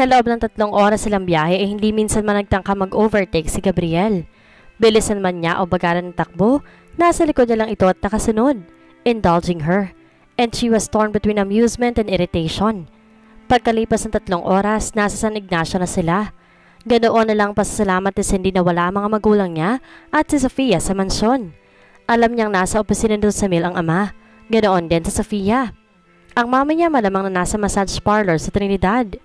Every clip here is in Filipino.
Sa loob ng 3 oras silang biyahe ay hindi minsan man nagtangka mag-overtake si Gabriel. Bilisan man niya o bagaran ng takbo, nasa likod niya lang ito at nakasunod, indulging her. And she was torn between amusement and irritation. Pagkalipas ng 3 oras, nasa San Ignacio na sila. Ganoon na lang pasasalamat ni Cindy na wala mga magulang niya at si Sofia sa mansyon. Alam niyang nasa opisina doon sa mill ang ama. Ganoon din sa Sofia. Ang mama niya malamang na nasa massage parlor sa Trinidad.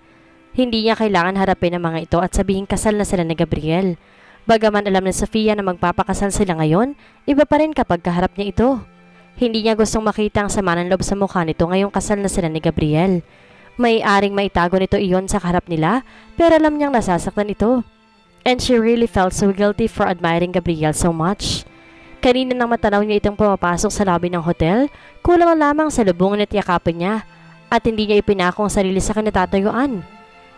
Hindi niya kailangan harapin ang mga ito at sabihin kasal na sila ni Gabriel. Bagaman alam ni Sofia na magpapakasal sila ngayon, iba pa rin kapag kaharap niya ito. Hindi niya gustong makita ang sama ng loob sa mukha nito ngayong kasal na sila ni Gabriel. May-aring maitago nito iyon sa harap nila, pero alam niyang nasasaktan ito. And she really felt so guilty for admiring Gabriel so much. Kanina nang matanaw niya itong pumapasok sa lobby ng hotel, kulang lamang sa lubungan at yakapin niya, at hindi niya ipinako ang sarili sa kinatatayuan.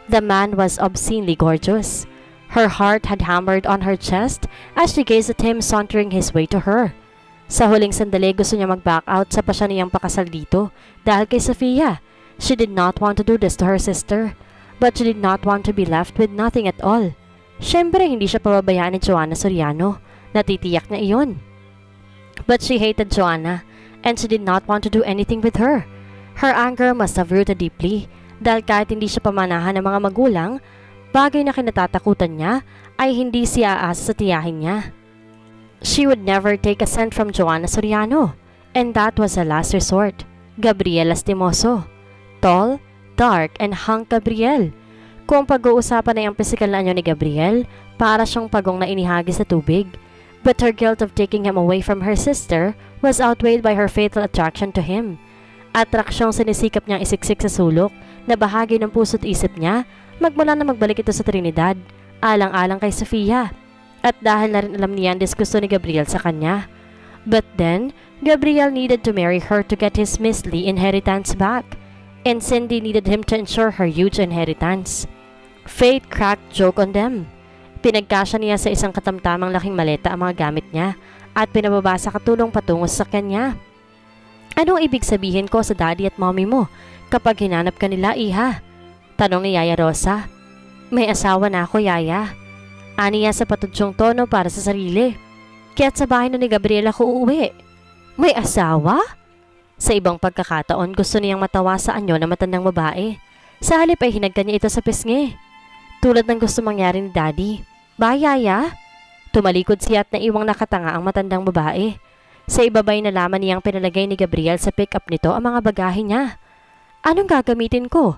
The man was obscenely gorgeous. Her heart had hammered on her chest as she gazed at him sauntering his way to her. Sa huling sandali gusto niya mag-back out sa pasya niyang pakasal dito dahil kay Sofia. She did not want to do this to her sister, but she did not want to be left with nothing at all. Siyempre, hindi siya pababayaan ni Joanna Soriano. Natitiyak niya iyon. But she hated Joanna, and she did not want to do anything with her. Her anger must have rooted deeply, dahil kahit hindi siya pamanahan ng mga magulang, bagay na kinatatakutan niya ay hindi siya aasa sa tiyahin niya. She would never take a cent from Joanna Soriano, and that was a last resort. Gabriel Lastimoso. Tall, dark, and hunk Gabriel. Kung pag-uusapan ay ang pisikal na anyo ni Gabriel, para siyang pagong na inihagis sa tubig. But her guilt of taking him away from her sister was outweighed by her fatal attraction to him. Atraksyong sinisikap niyang isiksik sa sulok na bahagi ng puso't isip niya magmula na magbalik ito sa Trinidad, alang-alang kay Sofia. At dahil na rin alam niya ang disgusto ni Gabriel sa kanya. But then, Gabriel needed to marry her to get his measly inheritance back. And Cindy needed him to ensure her huge inheritance. Fate cracked joke on them. Pinagkasya niya sa isang katamtamang laking maleta ang mga gamit niya at pinababa sa katulong patungo sa kanya. Anong ibig sabihin ko sa daddy at mommy mo kapag hinanap ka nila, iha? Tanong ni Yaya Rosa. May asawa na ako, Yaya. Aniya sa patudsyong tono para sa sarili. Kaya't sa bahay na ni Gabriel ako uuwi. May asawa? Sa ibang pagkakataon, gusto niyang matawa sa anyo na matandang babae. Sa halip ay hinagka niya ito sa pisngi. Tulad ng gusto mangyari ni Daddy. Ba, Yaya? Tumalikod siya at naiwang nakatanga ang matandang babae. Sa ibabay na laman niyang pinalagay ni Gabriel sa pick-up nito ang mga bagahe niya. Anong gagamitin ko?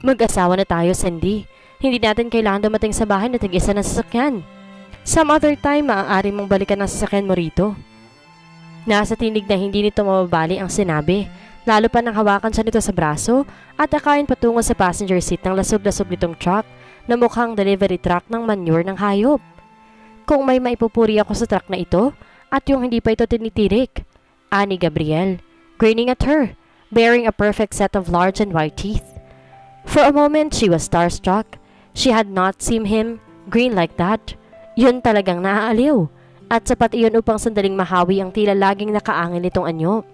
Mag-asawa na tayo, Cindy. Hindi natin kailangan dumating sa bahay na tig-isa ng sasakyan. Some other time, maaari mong balikan ang sasakyan mo rito. Nasa tinig na hindi nito mababali ang sinabi, lalo pa nang hawakan siya nito sa braso at akayin patungo sa passenger seat ng lasog-lasog nitong truck na mukhang delivery truck ng manure ng hayop. Kung may maipupuri ako sa truck na ito at yung hindi pa ito tinitirik, ani Gabriel, grinning at her, bearing a perfect set of large and white teeth. For a moment, she was starstruck. She had not seen him grin like that. Yun talagang naaaliw. At sapat iyon upang sandaling mahawi ang tila laging nakaangin nitong anyo.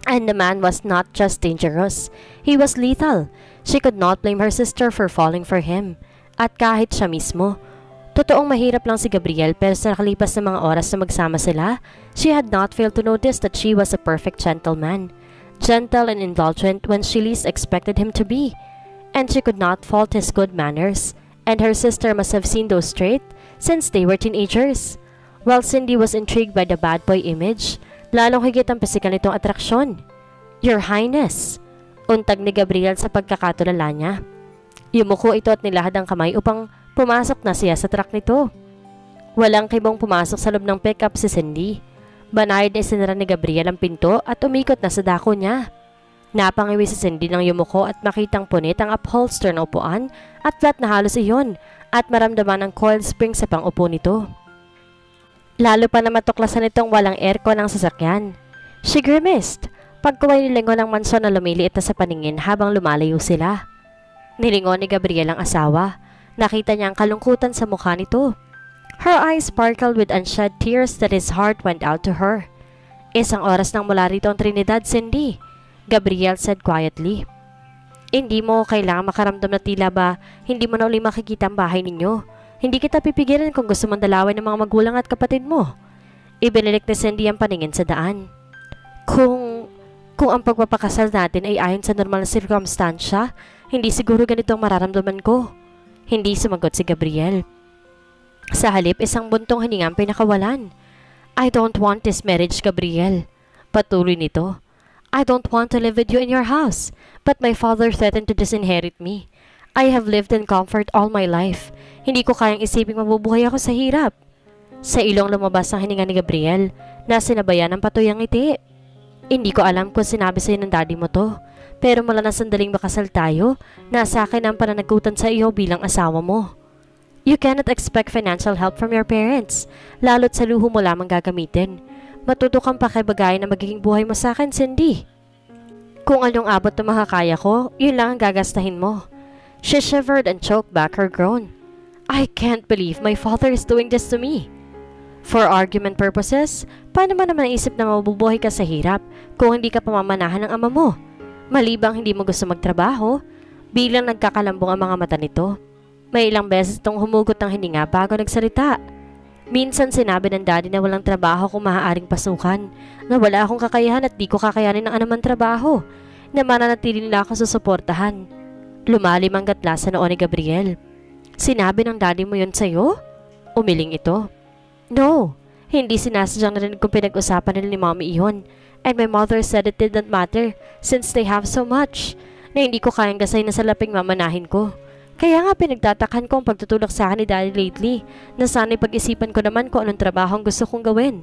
And the man was not just dangerous, he was lethal. She could not blame her sister for falling for him. At kahit siya mismo, totoong mahirap lang si Gabriel pero sa nakalipas na mga oras na magsama sila, she had not failed to notice that she was a perfect gentleman. Gentle and indulgent when she least expected him to be. And she could not fault his good manners. And her sister must have seen those straight since they were teenagers. While Cindy was intrigued by the bad boy image, lalong higit ang pisikal nitong atraksyon. Your Highness, untag ni Gabriel sa pagkakatulala niya. Yumuko ito at nilahad ang kamay upang pumasok na siya sa truck nito. Walang kibong pumasok sa loob ng pickup si Cindy. Banayad na isinara ni Gabriel ang pinto at umikot na sa dako niya. Napangiwi si Cindy nang yumuko at makitang punit ang upholster na upuan at flat na halos iyon at maramdaman ang coil spring sa pang-upo nito. Lalo pa na matuklasan itong walang aircon ng sasakyan. She grimaced. Pagkuway nilingon ng mansyon na lumiliit na sa paningin habang lumalayo sila. Nilingon ni Gabriel ang asawa. Nakita niya ang kalungkutan sa mukha nito. Her eyes sparkled with unshed tears that his heart went out to her. Isang oras nang mula rito ang Trinidad, Cindy, Gabriel said quietly. Hindi mo kailangan makaramdam na tila ba hindi mo na uli makikita ang bahay ninyo. Hindi kita pipigilan kung gusto mong dalawin ng mga magulang at kapatid mo. Ibinilik ni Cindy ang paningin sa daan. Kung ang pagpapakasal natin ay ayon sa normal na sirkumstansya, hindi siguro ganito ang mararamdaman ko. Hindi sumagot si Gabriel. Sa halip, isang buntong hininga ang pinakawalan. I don't want this marriage, Gabriel. Patuloy nito. I don't want to live with you in your house, but my father threatened to disinherit me. I have lived in comfort all my life. Hindi ko kayang isiping mabubuhay ako sa hirap. Sa ilong lumabas ang hininga ni Gabriel na sinabayan ng patuyang ngiti. Hindi ko alam kung sinabi sa'yo ng daddy mo to, pero mula na sandaling makasal tayo, nasa akin ang pananagutan sa iyo bilang asawa mo. You cannot expect financial help from your parents, lalo't sa luho mo lamang gagamitin. Matuto kang pakibagayan na magiging buhay mo sa akin, Cindy. Kung anong abot na makakaya ko, yun lang ang gagastahin mo. She shivered and choked back her groan. I can't believe my father is doing this to me. For argument purposes, paano man naman naisip na mabubuhay ka sa hirap kung hindi ka pamamanahan ng ama mo? Malibang hindi mo gusto magtrabaho, bilang nagkakalambong ang mga mata nito. May ilang beses itong humugot ng hininga bago nagsalita. Minsan sinabi ng daddy na walang trabaho kung maaaring pasukan, na wala akong kakayahan at di ko kakayanin ng anumang trabaho, na mananatili nila ako susuportahan. Lumalim ang gatla sa noo ni Gabriel. Sinabi ng daddy mo yun sa'yo? Umiling ito. No, hindi sinasadyang narinig kong pinag-usapan nila ni mommy iyon, and my mother said it did not matter since they have so much, na hindi ko kayang gasay na salaping mamanahin ko. Kaya nga pinagtatakan ko ang pagtutulak sa akin ni daddy lately, na sana'y pag-isipan ko naman kung anong trabaho ang gusto kong gawin.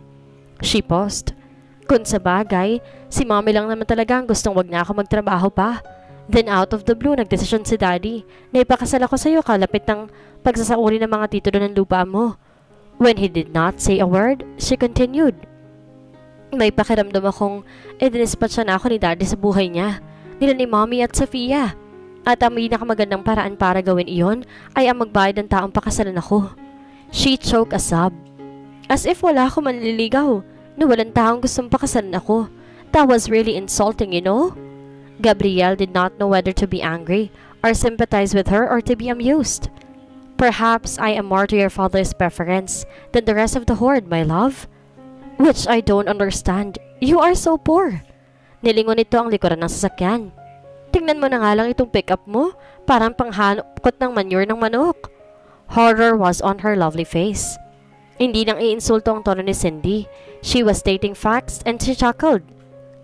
She paused. Kung sa bagay, si mommy lang naman talaga ang gustong wag na ako magtrabaho pa. Then out of the blue, nagdesisyon si daddy na ipakasal ako sa iyo kalapit ng pagsasauli ng mga titulo ng lupa mo. When he did not say a word, she continued. May pakiramdam akong idinispatch na ako ni daddy sa buhay niya, nila ni mommy at Sofia. At ang pinakamagandang paraan para gawin iyon ay ang magbayad ng taong pakasalan ako. She choked a sob. As if wala ako manliligaw, na walang taong gustong pakasalan ako. That was really insulting, you know? Gabriel did not know whether to be angry or sympathize with her or to be amused. Perhaps I am more to your father's preference than the rest of the horde, my love. Which I don't understand. You are so poor. Nilingon nito ang likuran ng sasakyan. Tingnan mo na nga lang itong pick-up mo, parang panghanukot ng manure ng manok. Horror was on her lovely face. Hindi nang iinsulto ang tono ni Cindy. She was stating facts and she chuckled.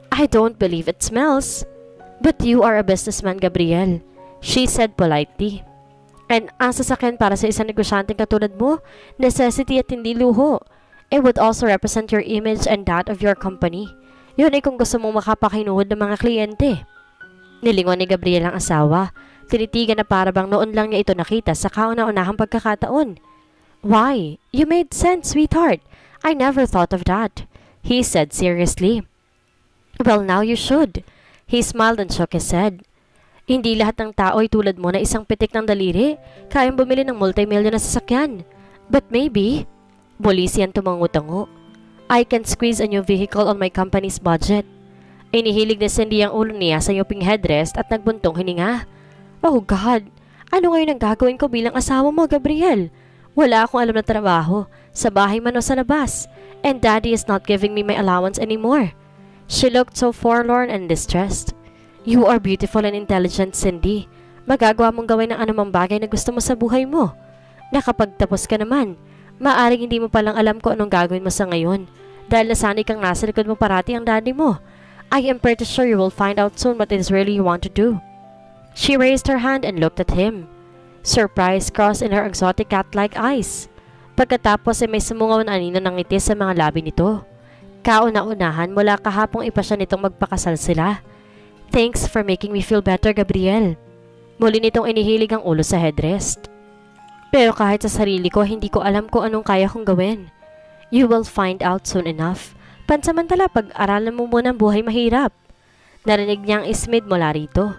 I don't believe it smells. But you are a businessman, Gabriel, she said politely. And ang sasakyan para sa isang negosyanteng katulad mo, necessity at hindi luho. It would also represent your image and that of your company. Yun ay kung gusto mong makapakinuhod ng mga kliyente. Nilingon ni Gabriel ang asawa. Tinitigan na parabang noon lang niya ito nakita sa kauna-unahang pagkakataon. Why? You made sense, sweetheart. I never thought of that, he said seriously. Well, now you should. He smiled and shook his head. Hindi lahat ng tao ay tulad mo na isang pitik ng daliri, kayang bumili ng multi-million na sasakyan. But maybe, muli siyang tumangu-tango, I can squeeze a new vehicle on my company's budget. Inihilig ni Cindy ang ulo niya sa yuping headrest at nagbuntong hininga. Oh God, ano ngayon ang gagawin ko bilang asawa mo, Gabriel? Wala akong alam na trabaho, sa bahay man o sa labas, and daddy is not giving me my allowance anymore. She looked so forlorn and distressed. You are beautiful and intelligent, Cindy. Magagawa mong gawin ang anumang bagay na gusto mo sa buhay mo. Nakapagtapos ka naman, maaring hindi mo palang alam kung anong gagawin mo sa ngayon dahil nasanay kang nasa likod mo parati ang daddy mo. I am pretty sure you will find out soon what it is really you want to do. She raised her hand and looked at him. Surprise crossed in her exotic cat-like eyes. Pagkatapos ay may sumungaw na anino ng ngiti sa mga labi nito. Kauna-unahan mula kahapong ipasya nitong magpakasal sila. Thanks for making me feel better, Gabriel. Muli nitong inihilig ang ulo sa headrest. Pero kahit sa sarili ko, hindi ko alam kung anong kaya kong gawin. You will find out soon enough. Pansamantala, pag-aralan mo muna ang buhay mahirap. Narinig niya ang ismid mula rito.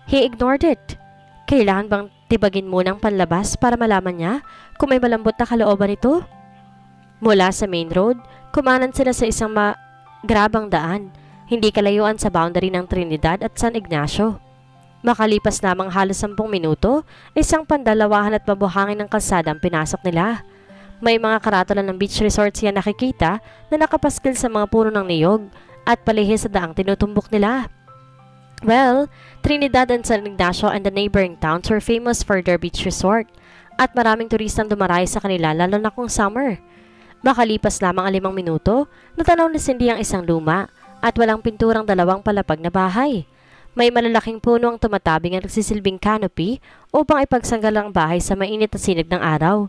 He ignored it. Kailangan bang tibagin muna ang panlabas para malaman niya kung may malambot na kalooban ito? Mula sa main road, kumanan sila sa isang grabang daan. Hindi kalayuan sa boundary ng Trinidad at San Ignacio. Makalipas lamang halos 10 minuto, isang pandalawahan at mabuhangin ng kalsada ang pinasok nila. May mga karatula ng beach resort siya nakikita na nakapaskil sa mga puno ng niyog at palihis sa daang tinutumbok nila. Well, Trinidad and San Ignacio and the neighboring towns were famous for their beach resort at maraming turistang dumarayo sa kanila lalo na kung summer. Makalipas lamang ang 5 minuto, natanaw ni Cindy ang isang luma at walang pinturang 2 palapag na bahay. May malalaking puno ang tumatabing at nagsisilbing canopy upang ipagsanggal ang bahay sa mainit na sinag ng araw.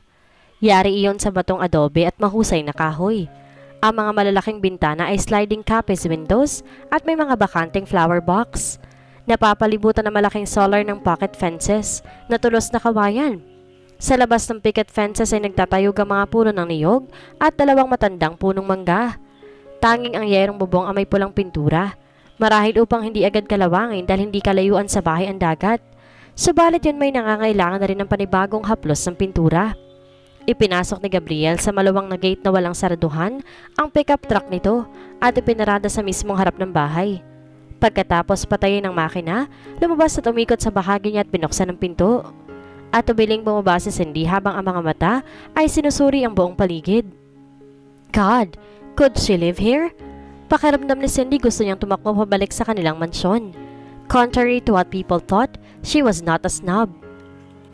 Yari iyon sa batong adobe at mahusay na kahoy. Ang mga malalaking bintana ay sliding capiz windows at may mga bakanteng flower box. Napapalibutan ng malaking solar ng pocket fences na tulos na kawayan. Sa labas ng picket fences ay nagtatayog ang mga puno ng niyog at 2 matandang punong mangga. Tanging ang yerong bubong ang may pulang pintura. Marahil upang hindi agad kalawangin dahil hindi kalayuan sa bahay ang dagat. Subalit yun may nangangailangan na rin ng panibagong haplos ng pintura. Ipinasok ni Gabriel sa maluwang na gate na walang saraduhan ang pickup truck nito at ipinarada sa mismong harap ng bahay. Pagkatapos patayin ng makina, lumabas at umikot sa bahagi niya at binuksan ang pinto. At tubiling bumaba si Cindy habang ang mga mata ay sinusuri ang buong paligid. God, could she live here? Pakiramdam ni Cindy gusto niyang tumakbo pabalik sa kanilang mansyon. Contrary to what people thought, she was not a snob.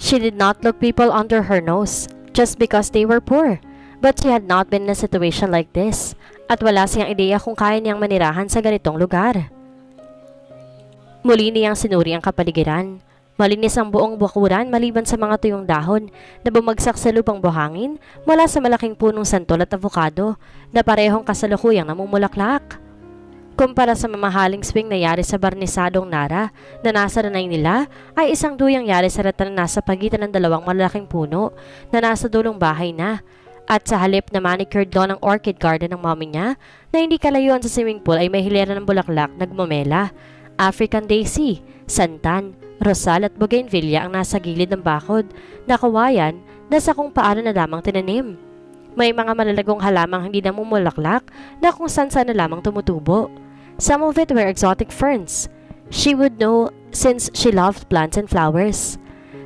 She did not look people under her nose just because they were poor. But she had not been in a situation like this at wala siyang ideya kung kaya niyang manirahan sa ganitong lugar. Muli niyang sinuri ang kapaligiran. Malinis ang buong bakuran maliban sa mga tuyong dahon na bumagsak sa lupang buhangin mula sa malaking punong santol at avocado na parehong kasalukuyang namumulaklak. Kumpara sa mamahaling swing na yari sa barnisadong Nara na nasa ranay nila ay isang duyang yari sa rata na nasa pagitan ng 2 malalaking puno na nasa dulong bahay na. At sa halip na manicured lawn ng orchid garden ng mommy niya na hindi kalayuan sa swimming pool ay may hilera ng bulaklak nagmamela, African daisy, santan, rosal at bougainvillea ang nasa gilid ng bakod na kawayan na sa kung paano na lamang tinanim. May mga malalagong halamang hindi namumulaklak na kung saan na lamang tumutubo. Some of it were exotic ferns. She would know since she loved plants and flowers.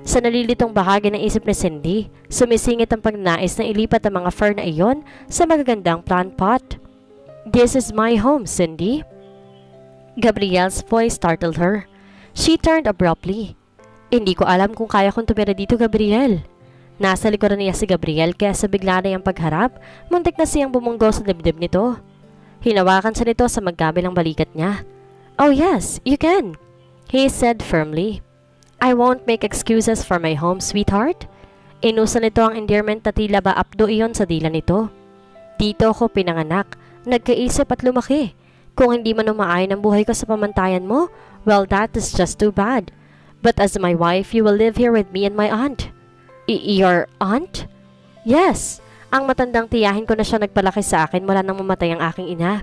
Sa nalilitong bahagi ng isip ni Cindy, sumisingit ang pagnanais na ilipat ang mga fern na iyon sa magagandang plant pot. This is my home, Cindy. Gabriel's voice startled her. She turned abruptly. Hindi ko alam kung kaya kong tumira dito, Gabriel. Nasa likuran niya si Gabriel kaya sa bigla na iyang pagharap, muntik na siyang bumunggo sa dibdib nito. Hinawakan siya nito sa magkabilang balikat niya. Oh yes, you can, he said firmly. I won't make excuses for my home, sweetheart. Inusa nito ang endearment na tila ba apdo iyon sa dila nito. Dito ako pinanganak, nagkaisip at lumaki. Kung hindi man umaayon ang buhay ko sa pamantayan mo, well, that is just too bad. But as my wife, you will live here with me and my aunt. Your aunt? Yes, ang matandang tiyahin ko na siya nagpalaki sa akin mula nang mamatay ang aking ina.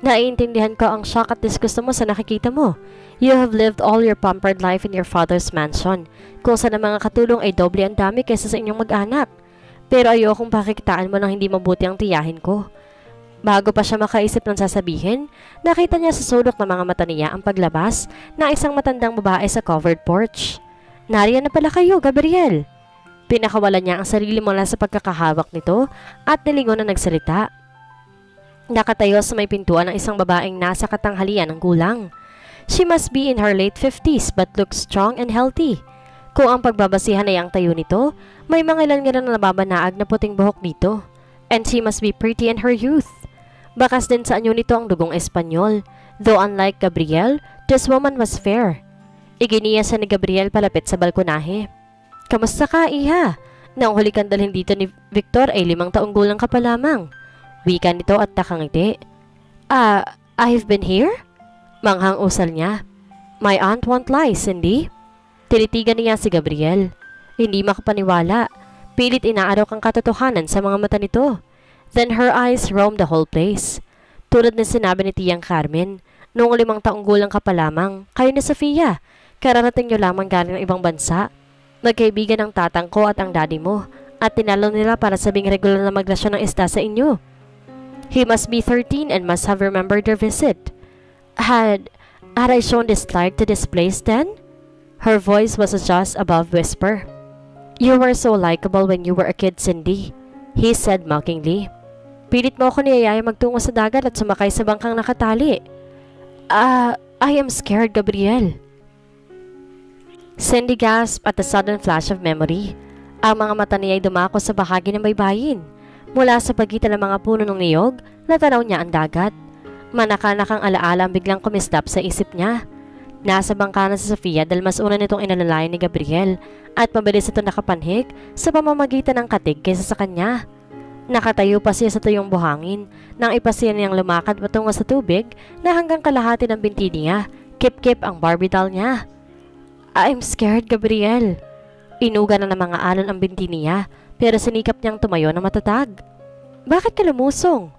Naiintindihan ko ang shock at disgusto mo sa nakikita mo. You have lived all your pampered life in your father's mansion, kung saan ang mga katulong ay doble ang dami kaysa sa inyong mag-anak. Pero ayokong pakikitaan mo nang hindi mabuti ang tiyahin ko. Bago pa siya makaisip ng sasabihin, nakita niya sa sulok ng mga mata niya ang paglabas ng isang matandang babae sa covered porch. Nariyan na pala kayo, Gabriel. Pinakawalan niya ang sarili mula sa pagkakahawak nito at nilingon na nagsalita. Nakatayo sa may pintuan ng isang babaeng nasa katanghalian ng gulang. She must be in her late 50s but looks strong and healthy. Kung ang pagbabasihan ay ang tayo nito, may mga ilan nga na nababanaag na puting buhok dito. And she must be pretty in her youth. Bakas din sa anyo nito ang dugong Espanyol, though unlike Gabriel, this woman was fair. Iginiyasan ni Gabriel palapit sa balkonahe. Kamusta ka, iha? Nang huli kang dalhin dito ni Victor ay 5 taong gulang ka pa lamang. Wika nito at takangiti. I've been here? Manghang usal niya. My aunt won't lie, Cindy. Tinitigan niya si Gabriel. Hindi makapaniwala. Pilit inaarok ang katotohanan sa mga mata nito. Then her eyes roamed the whole place. Tulad na sinabi ni Tiyang Carmen, noong 5 taong gulang ka pa lamang, kayo ni Sofia, kararating niyo lamang galing ng ibang bansa. Nagkaibigan ang tatang ko at ang daddy mo, at tinalo nila para sabing regular na magrasyon ng isda sa inyo. He must be 13 and must have remembered their visit. Had I shown dislike to this place then? Her voice was just above whisper. "You were so likable when you were a kid, Cindy," he said mockingly. "Pilit mo ako niyayaya magtungo sa dagat at sumakay sa bangkang nakatali." I am scared, Gabriel." Cindy gasped at the sudden flash of memory. Ang mga mata niya ay dumako sa bahagi ng baybayin. Mula sa pagitan ng mga puno ng niyog, natanaw niya ang dagat. Manakanakang alaala ang biglang kumislap sa isip niya. Nasa bangka na si Sofia dahil mas una nitong inalalayan ni Gabriel at mabilis ito nakapanhik sa pamamagitan ng katig kaysa sa kanya. Nakatayo pa siya sa tuyong buhangin nang ipasiya niyang lumakad patungo sa tubig na hanggang kalahati ng binti niya, kip-kip ang Barbie doll niya. "I'm scared, Gabriel." Inuga na ng mga alon ang binti niya pero sinikap niyang tumayo na matatag. "Bakit ka lumusong?"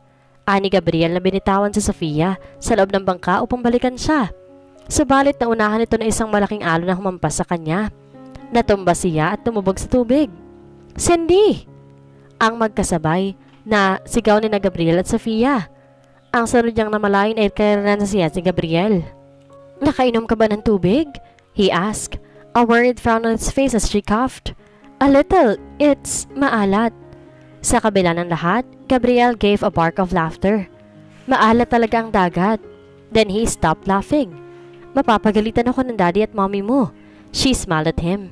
Ani Gabriel na binitawan si Sofia sa loob ng bangka upang balikan siya. Subalit naunahan ito na isang malaking alon na humampas sa kanya. Natumba siya at tumubog sa tubig. "Cindy!" Ang magkasabay na sigaw ni na Gabriel at Sofia. Ang sunod niyang namalayan ay kailan na siya si Gabriel. "Nakainom ka ba ng tubig?" he asked. A worried frown on its face as she coughed. "A little. It's maalat." Sa kabila ng lahat, Gabriel gave a bark of laughter. Maalat talaga ang dagat. Then he stopped laughing. "Mapapagalitan ako ng daddy at mommy mo." She smiled at him.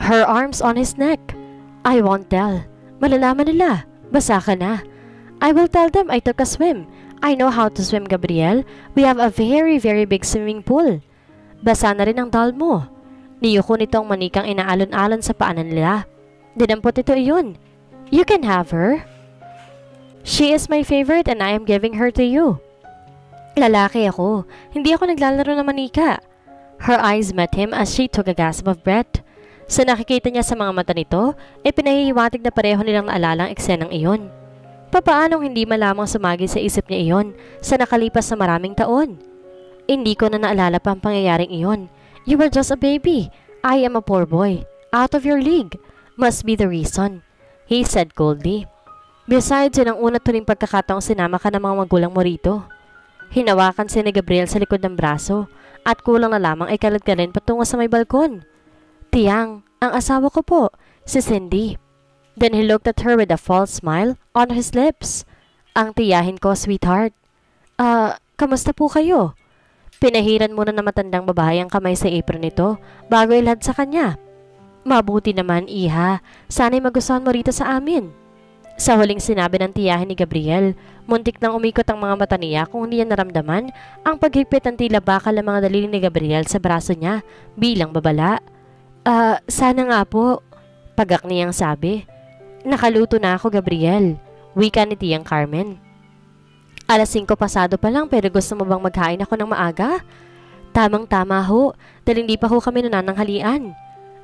Her arms on his neck. "I won't tell. Malalaman nila. Basa ka na." "I will tell them I took a swim. I know how to swim, Gabriel. We have a very, very big swimming pool." "Basa na rin ang doll mo." Niyuko nito ang manikang inaalon-alon sa paanan nila. "Dinampot ito iyon. You can have her." "She is my favorite and I am giving her to you." "Lalaki ako. Hindi ako naglalaro ng manika." Her eyes met him as she took a gasp of breath. Sa nakikita niya sa mga mata nito, pinahihiwatig na pareho nilang naalala ang eksenang iyon. Papaanong hindi malamang sumagi sa isip niya iyon sa nakalipas na maraming taon? "Hindi ko na naalala pa ang pangyayaring iyon. You were just a baby. I am a poor boy. Out of your league. Must be the reason," he said coldly. "Besides, yun ang una tuling pagkakataong sinama ka ng mga magulang mo rito." Hinawakan si ni Gabriel sa likod ng braso at kulang na lamang ay kalad-kalin patungo sa may balkon. "Tiyang, ang asawa ko po, si Cindy." Then he looked at her with a false smile on his lips. "Ang tiyahin ko, sweetheart." Kamusta po kayo?" Pinahiran muna na matandang babae ang kamay sa apron nito bago ilad sa kanya. "Mabuti naman, iha. Sana'y magustuhan mo rito sa amin." Sa huling sinabi ng tiyahin ni Gabriel, muntik nang umikot ang mga mata niya kung hindi niya naramdaman ang paghigpit ng tila bakal ng mga daliri ni Gabriel sa braso niya bilang babala. Sana nga po," pagak niyang sabi. "Nakaluto na ako, Gabriel," wika ni Tiyang Carmen. "Alas 5 pasado pa lang pero gusto mo bang maghain ako ng maaga?" "Tamang-tama ho, dahil hindi pa ho kami nanananghalian."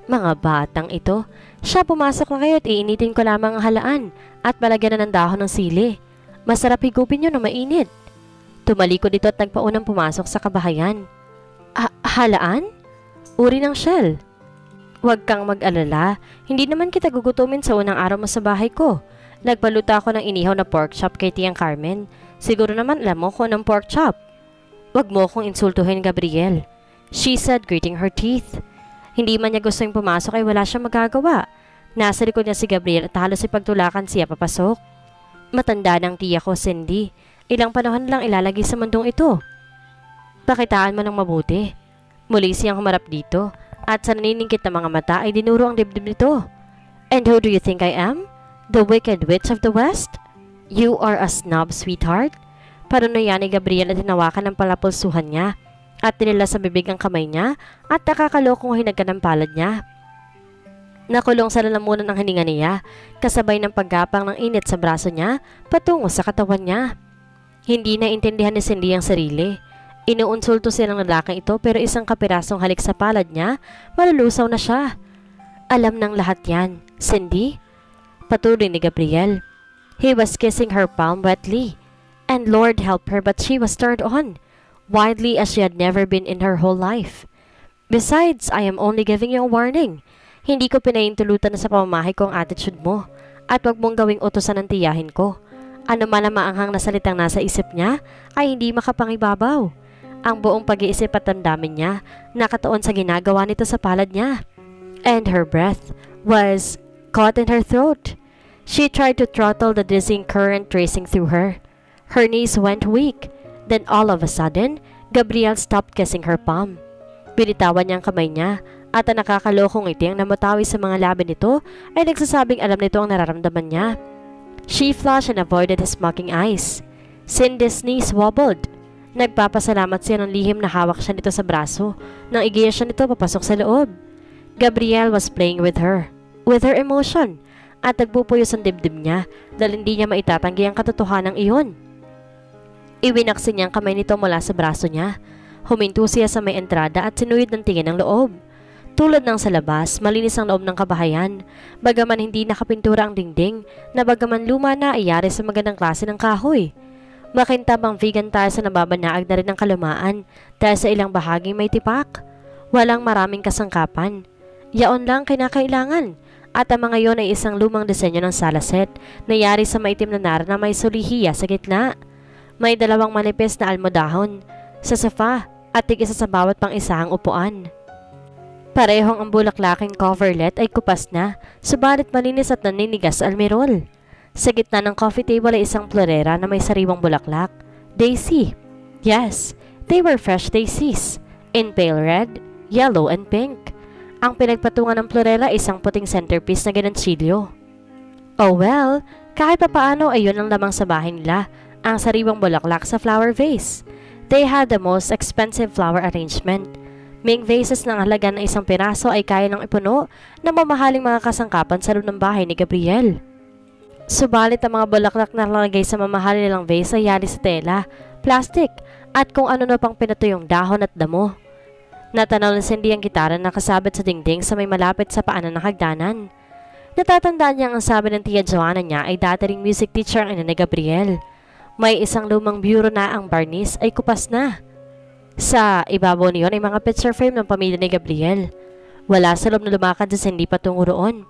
"Mga batang ito, siya pumasok na kayo at iinitin ko lamang ang halaan at palagyan na ng dahon ng sili. Masarap higupin nyo na mainit." Tumalikod ito at nagpaunang pumasok sa kabahayan. Halaan? Uri ng shell." "Huwag kang mag-alala, hindi naman kita gugutumin sa unang araw mo sa bahay ko. Nagpaluto ako ng inihaw na pork chop kay Tiyang Carmen. Siguro naman alam mo kung anong pork chop." "Huwag mo akong insultuhin, Gabriel," she said, gritting her teeth. Hindi man niya gustong pumasok ay wala siyang magagawa. Nasa likod niya si Gabriel at halos ipagtulakan siya papasok. "Matanda ng tiya ko, Cindy. Ilang panahon lang ilalagay sa mundong ito. Pakitaan mo ng mabuti." Muli siyang humarap dito at sa naniningkit na mga mata ay dinuro ang dibdib nito. "And who do you think I am? The Wicked Witch of the West? You are a snob, sweetheart." Parunuyan ni Gabriel at hinawakan ng palapulsuhan niya at tinila sa bibig ang kamay niya at nakakalokong hinagkan ng palad niya. Nakulong sa lalamunan ng hininga niya, kasabay ng paggapang ng init sa braso niya patungo sa katawan niya. Hindi na intindihan ni Cindy ang sarili. Inuunsulto silang lalaking ito pero isang kapirasong halik sa palad niya, malulusaw na siya. "Alam ng lahat yan, Cindy," patuloy ni Gabriel. He was kissing her palm wetly, and Lord help her but she was turned on, wildly as she had never been in her whole life. "Besides, I am only giving you a warning. Hindi ko pinahintulutan na sa pamamahay ko ang attitude mo at wag mong gawing utosan ng tiyahin ko. Ano man ang maanghang na salitang nasa isip niya ay hindi makapangibabaw. Ang buong pag-iisip at damdamin niya nakatuon sa ginagawa nito sa palad niya. And her breath was caught in her throat. She tried to throttle the dizzying current racing through her. Her knees went weak. Then all of a sudden, Gabriel stopped kissing her palm. Binitawan niya ang kamay niya at ang nakakalokong ngiti ang namatawi sa mga labi nito ay nagsasabing alam nito ang nararamdaman niya. She flushed and avoided his mocking eyes. Cindy's knees wobbled. Nagpapasalamat siya ng lihim na hawak siya nito sa braso nang igiya siya nito papasok sa loob. Gabriel was playing with her emotion, at nagpupuyos ang dibdib niya dahil hindi niya maitatanggi ang katotohanan iyon. Iwinaksin niya ang kamay nito mula sa braso niya. Huminto siya sa may entrada at sinuyod ng tingin ng loob. Tulad ng sa labas, malinis ang loob ng kabahayan, bagaman hindi nakapintura ang dingding, na bagaman luma na ayari sa magandang klase ng kahoy. Makintabang vegan tayo sa nababanaag na rin ng kalumaan dahil sa ilang bahaging may tipak. Walang maraming kasangkapan. Yaon lang kinakailangan. At ang mga yon ay isang lumang disenyo ng salaset na yari sa maitim na nar na may sulihiya sa gitna. May dalawang manipis na almodahon sa sofa at tig-isa sa bawat pang isang upuan. Parehong ang bulaklaking coverlet ay kupas na, subalit malinis at naninigas sa almirol. Sa gitna ng coffee table ay isang florera na may sariwang bulaklak. Daisy. Yes, they were fresh daisies. In pale red, yellow and pink. Ang pinagpatungan ng florera ay isang puting centerpiece na ganansilyo. Oh well, kahit papaano ay yun ang lamang sa bahay nila, ang sariwang bulaklak sa flower vase. They had the most expensive flower arrangement. Ming vases ng halaga ng isang piraso ay kaya ng ipuno ng mamahaling mga kasangkapan sa loob ng bahay ni Gabriel. Subalit ang mga bulaklak na nalagay sa mamahal nilang vase ay yari sa tela, plastic, at kung ano na pang pinatuyong dahon at damo. Natanaw ng Cindy ang gitara na kasabit sa dingding sa may malapit sa paanan ng hagdanan. Natatandaan niya ang sabi ng tiya Joanna niya ay dati ring music teacher ang ina ni Gabriel. May isang lumang bureau na ang barnis ay kupas na. Sa ibabaw niyon ay mga picture frame ng pamilya ni Gabriel. Wala sa loob na lumakad si Cindy patungo roon.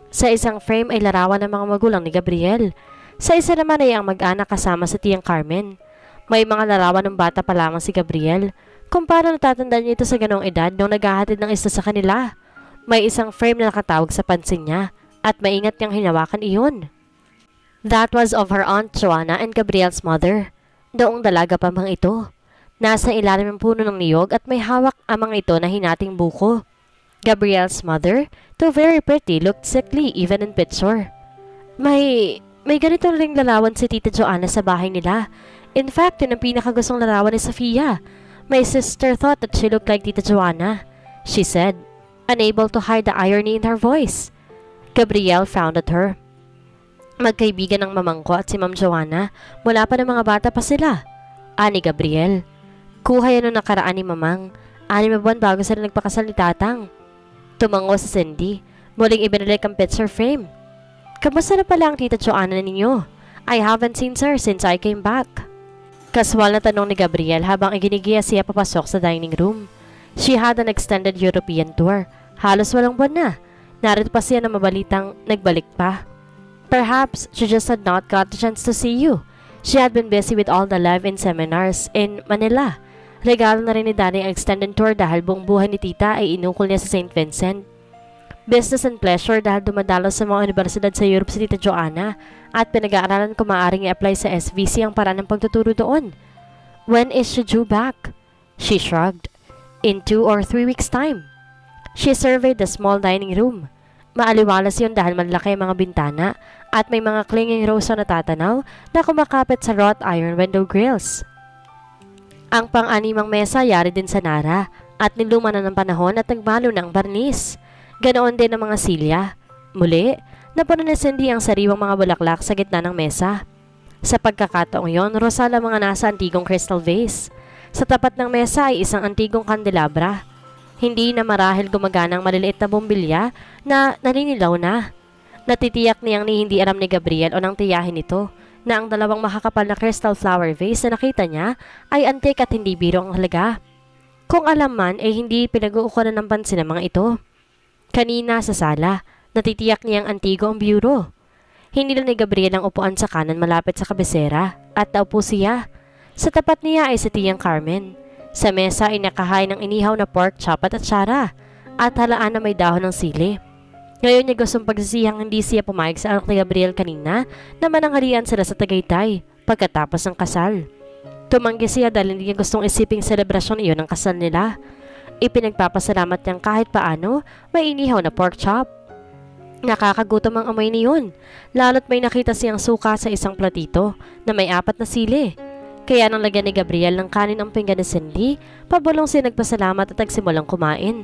Sa isang frame ay larawan ng mga magulang ni Gabriel. Sa isa naman ay ang mag-anak kasama sa tiyang Carmen. May mga larawan ng bata pa lamang si Gabriel. Kung paano natatandaan niya ito sa ganong edad nung naghahatid ng isa sa kanila. May isang frame na nakatawag sa pansin niya at maingat niyang hinawakan iyon. That was of her Aunt Joanna and Gabriel's mother. Doong dalaga pa mga ito. Nasa ilalim ng puno ng niyog at may hawak ang mga ito na hinating buko. Gabriel's mother, though very pretty, looked sickly even in picture. May ganito ring larawan si Tita Joanna sa bahay nila. In fact, yun ang pinakagustong larawan ni Sofia. My sister thought that she looked like Tita Joanna, she said, unable to hide the irony in her voice. Gabriel frowned at her. Magkaibigan ng mamang ko at si Ma'am Joanna, mula pa ng mga bata pa sila. Ani Gabriel. Kuha yan noong nakaraan ni Mamang. 6 buwan bago sila nagpakasal ni Tatang. Tumango si Cindy. Muling ibinalik ang picture frame. Kamusta na pala ang Tita Joanna ninyo? I haven't seen her since I came back. Kaswal na tanong ni Gabriel habang iginigiya siya papasok sa dining room. She had an extended European tour. Halos walang buwan na. Narito pa siya na mabalitang nagbalik pa. Perhaps she just had not got the chance to see you. She had been busy with all the live-in seminars in Manila. Regalo na rin ni Danny ang extended tour dahil buong buhay ni Tita ay inukol niya sa St. Vincent. Business and pleasure dahil dumadalo sa mga universidad sa Europe si Tita Joanna at pinag-aaralan kung maaaring i-apply sa SVC ang paraan ng pagtuturo doon. When is she due back? She shrugged. In 2 or 3 weeks' time. She surveyed the small dining room. Maaliwalas yun dahil malaki ang mga bintana at may mga clinging rows na natatanaw na kumakapit sa wrought iron window grills. Ang pang-animang mesa yari din sa Nara at niluma na ng panahon at nagmalo ng barnis. Ganoon din ang mga silya. Muli, napuno ni Cindy ang sariwang mga bulaklak sa gitna ng mesa. Sa pagkakataong yon, rosal ang mga nasa antigong crystal vase. Sa tapat ng mesa ay isang antigong kandelabra. Hindi na marahil gumaganang maliliit na bombilya na naninilaw na. Natitiyak niyang hindi alam ni Gabriel o ng tiyahin nito na ang dalawang makakapal na crystal flower vase na nakita niya ay antique at hindi biro ang halaga. Kung alam man ay hindi pinag-uukulan ng pansin ng mga ito. Kanina sa sala, natitiyak niyang antigo ang bureau. Hindi lang ni Gabriel ang upuan sa kanan malapit sa kabisera at naupo siya. Sa tapat niya ay si tiyang Carmen. Sa mesa ay nakahain ng inihaw na pork chop at atsara at halaan na may dahon ng sili. Ngayon niya gustong pagsisihang hindi siya pumayag sa anak ni Gabriel kanina na mananghalian sila sa Tagaytay pagkatapos ng kasal. Tumanggi siya dahil hindi niya gustong isiping selebrasyon iyon ng kasal nila. Ipinagpapasalamat niyang kahit paano may inihaw na pork chop. Nakakagutom ang amoy niyon, lalo't may nakita siyang suka sa isang platito na may 4 na sili. Kaya nang lagyan ni Gabriel ng kanin ang pinggan ni Cindy, pabulong siya nagpasalamat at nagsimulang kumain.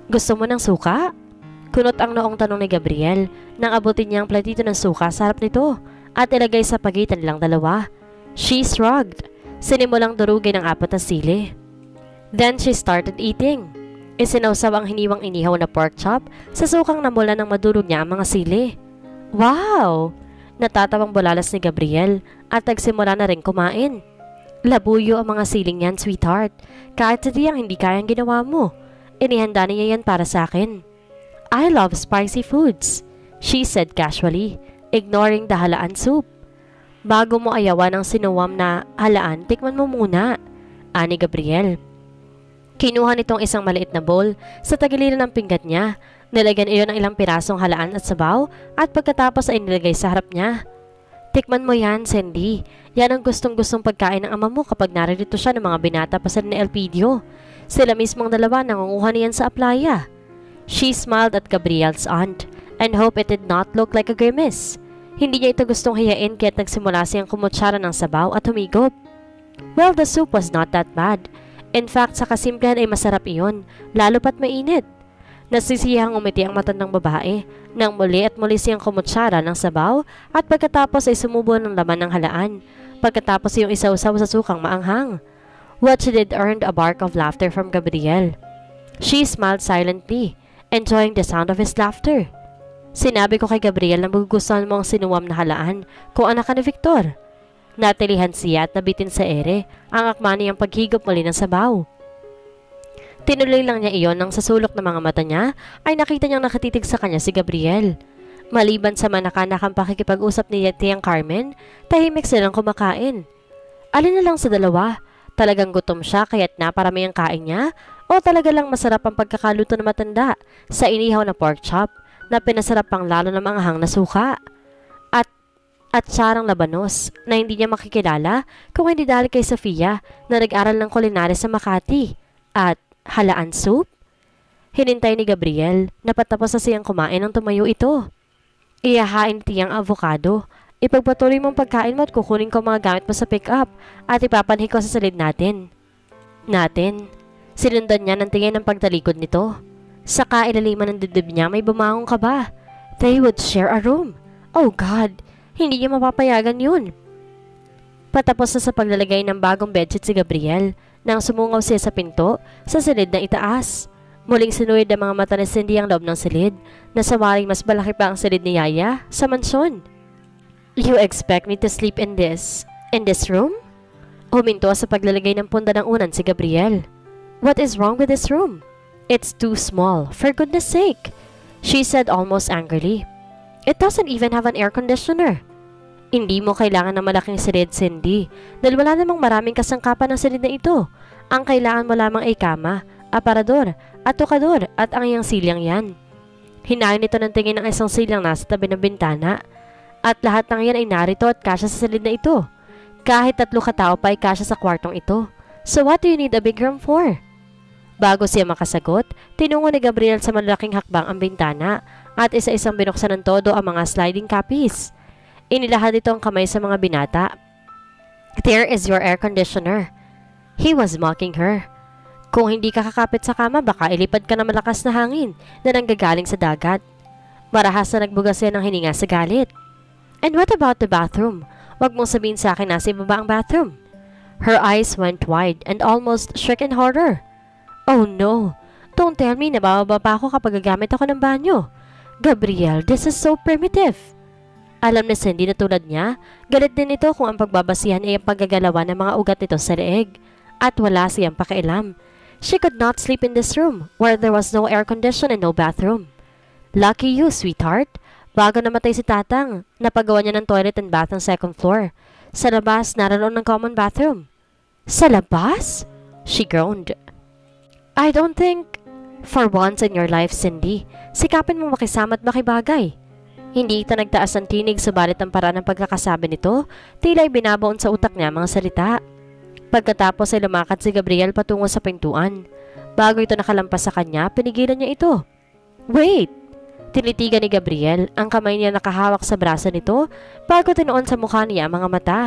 Gusto mo ng suka? Kunot ang noong tanong ni Gabriel nang abutin niya ang platito ng suka sa harap nito at ilagay sa pagitan nilang dalawa. She shrugged. Sinimulang durugin ang 4 na sili. Then she started eating. Isinawsaw ang hiniwang inihaw na pork chop sa sukang namula ng madurog niya ang mga sili. Wow! Natatawang bulalas ni Gabriel at nagsimula na rin kumain. Labuyo ang mga siling yan, sweetheart. Kahit sa tiyang hindi kayang ginawa mo. Inihanda niya yan para sa akin. I love spicy foods, she said casually, ignoring the halaan soup. Bago mo ayawan ang sinuwam na halaan, tikman mo muna, ani Gabriel. Kinuha nitong isang maliit na bowl sa tagiliran ng pinggan niya. Nilagyan iyon ng ilang pirasong halaan at sabaw at pagkatapos ay nilagay sa harap niya. Tikman mo yan, Cindy. Yan ang gustong-gustong pagkain ng ama mo kapag naririto siya ng mga binata pa sa ni Elpidio. Sila mismong dalawa nangunguha niyan sa aplaya. She smiled at Gabriel's aunt and hoped it did not look like a grimace. Hindi niya ito gustong hiyain kaya't nagsimula siyang kumutsara ng sabaw at humigop. Well, the soup was not that bad. In fact, sa kasimplihan ay masarap iyon, lalo pat mainit. Nasisiyahang umiti ang matandang babae nang muli at muli siyang kumutsara ng sabaw at pagkatapos ay sumubo ng laman ng halaan. Pagkatapos yung isawsaw sa sukang maanghang. What she did earned a bark of laughter from Gabriel. She smiled silently, enjoying the sound of his laughter. Sinabi ko kay Gabriel na magugustuhan mo ang sinuwam na halaan kung anak ka ni Victor. Natilihan siya at nabitin sa ere ang akma niyang paghigop muli ng sabaw. Tinuloy lang niya iyon nang sa sulok ng mga mata niya ay nakita niyang nakatitig sa kanya si Gabriel. Maliban sa manakanakang pakikipag-usap ni Tiyang Carmen, tahimik silang kumakain. Alin na lang sa dalawa? Talagang gutom siya kaya't naparami ang kain niya o talaga lang masarap ang pagkakaluto ng matanda sa inihaw na pork chop na pinasarap pang lalo ng manghang na suka? At sarang labanos na hindi niya makikilala kung hindi dahil kay Sofia na nag-aral ng kulinarya sa Makati at halaan soup? Hinintay ni Gabriel na patapos na siyang kumain nang tumayo ito. Iyahain tiyang avocado. Ipagpatuloy mong pagkain mo at kukunin ko mga gamit mo sa pick-up at ipapanhi ko sa salid natin. Sinundan niya ng tingin ng pagtalikod nito. Sa kailaliman ng dibdib niya may bumangong kaba. They would share a room. Oh God! Hindi niya mapapayagan yun. Patapos na sa paglalagay ng bagong bedsheet si Gabriel nang sumungaw siya sa pinto sa silid na itaas. Muling sinuwid ang mga mata ni Cindy ang loob ng silid na sawaring mas malaki pa ang silid ni Yaya sa mansyon. You expect me to sleep in this room? Huminto sa paglalagay ng punda ng unan si Gabriel. What is wrong with this room? It's too small, for goodness sake, she said almost angrily. It doesn't even have an air conditioner. Hindi mo kailangan ng malaking silid, Cindy, dahil wala namang maraming kasangkapan ng silid na ito. Ang kailangan mo lamang ay kama, aparador, at tukador at ang iyang silyang yan. Hinayon nito ng tingin ng isang silyang nasa tabi ng bintana. At lahat ng yan ay narito at kasya sa silid na ito. Kahit 3 katao pa ay kasya sa kwartong ito. So what do you need a big room for? Bago siya makasagot, tinungo ni Gabriel sa malaking hakbang ang bintana at isa-isang binuksan ng todo ang mga sliding copies. Inilahad ito ang kamay sa mga binata. There is your air conditioner. He was mocking her. Kung hindi ka kakapit sa kama, baka ilipad ka na malakas na hangin na nanggagaling sa dagat. Marahas na nagbuga siya ng hininga sa galit. And what about the bathroom? Wag mong sabihin sa akin nasa ibaba ang bathroom. Her eyes went wide and almost shook in horror. Oh no! Don't tell me na bababa pa ako kapag gagamit ako ng banyo. Gabriel, this is so primitive. Alam ni Cindy na tulad niya, galit din ito kung ang pagbabasihan ay ang paggagalawan ng mga ugat nito sa leeg. At wala siyang pakialam. She could not sleep in this room where there was no air condition and no bathroom. Lucky you, sweetheart. Bago namatay si Tatang, napagawa niya ng toilet and bath ng 2nd floor. Sa labas, naroon ng common bathroom. Sa labas? She groaned. I don't think, for once in your life, Cindy, sikapin mong makisama at makibagay. Hindi ito nagtaas ng tinig subalit ang paraan ng pagkakasabi nito, tila ay binabaon sa utak niya mga salita. Pagkatapos ay lumakad si Gabriel patungo sa pintuan. Bago ito nakalampas sa kanya, pinigilan niya ito. Wait! Tinitigan ni Gabriel, ang kamay niya nakahawak sa braso nito bago tinoon sa mukha niya ang mga mata.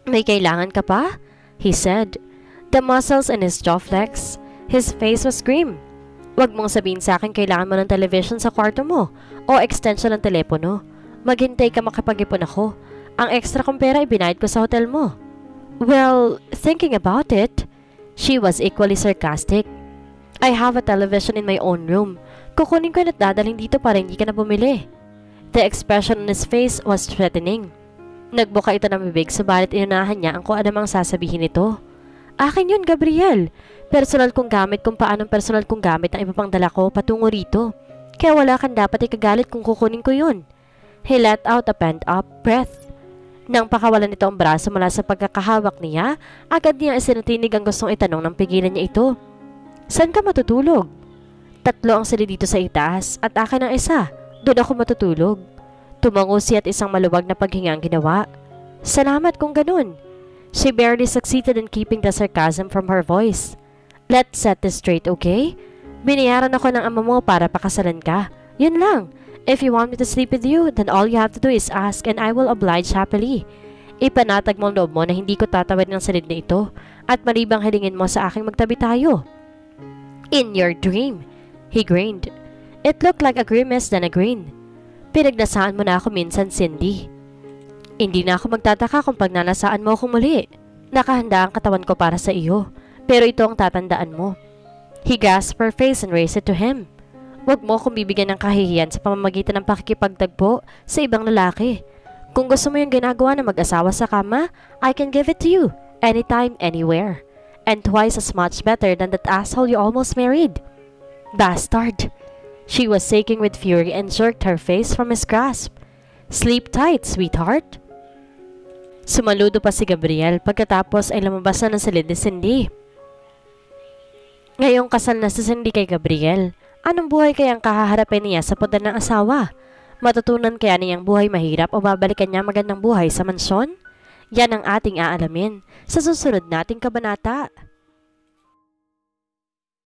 May kailangan ka pa? He said. The muscles in his jaw flexed. His face was grim. Huwag mong sabihin sa akin kailangan mo ng television sa kwarto mo o extension ng telepono. Maghintay ka makapag-ipon ako. Ang extra kong pera ibinayad ko sa hotel mo. Well, thinking about it, she was equally sarcastic. I have a television in my own room. Kukunin ko at dadalhin dito para hindi ka na bumili. The expression on his face was threatening. Nagbuka ito ng bibig subalit inunahan niya ang kung anumang sasabihin nito. Akin yun, Gabriel. Personal kong gamit kung paanong personal kong gamit ang iba pang dala ko patungo rito. Kaya wala kang dapat ikagalit kung kukunin ko yun. He let out a pent-up breath. Nang pakawalan nito ang braso mula sa pagkakahawak niya, agad niya isinatinig ang gustong itanong nang pigilan niya ito. Saan ka matutulog? 3 ang sili dito sa itaas at akin ang isa. Doon ako matutulog. Tumango siya at isang maluwag na paghinga ang ginawa. Salamat kung ganun. She barely succeeded in keeping the sarcasm from her voice. Let's set this straight, okay? Binayaran ako ng ama mo para pakasalan ka. Yun lang. If you want me to sleep with you, then all you have to do is ask and I will oblige happily. Ipanatag mo ang loob mo na hindi ko tatawid ng silid na ito at malibang hilingin mo sa aking magtabi tayo. In your dream. He grinned. It looked like a grimace than a grin. Pinagnasaan mo na ako minsan, Cindy. Hindi na ako magtataka kung pagnanasaan mo ako muli. Nakahanda ang katawan ko para sa iyo. Pero ito ang tatandaan mo. He grasped her face and raised it to him. Huwag mo akong bibigyan ng kahihiyan sa pamamagitan ng pakikipagtagpo sa ibang lalaki. Kung gusto mo yung ginagawa na mag-asawa sa kama, I can give it to you. Anytime, anywhere. And twice as much better than that asshole you almost married. Bastard! She was shaking with fury and jerked her face from his grasp. Sleep tight, sweetheart. Sumaludo pa si Gabriel pagkatapos ay lumabas na ng silid ni Cindy. Ngayong kasal na si Cindy kay Gabriel, anong buhay kayang kahaharapin niya sa poder ng asawa? Matutunan kaya niyang buhay mahirap o babalikan niya magandang buhay sa mansyon? Yan ang ating aalamin sa susunod nating kabanata.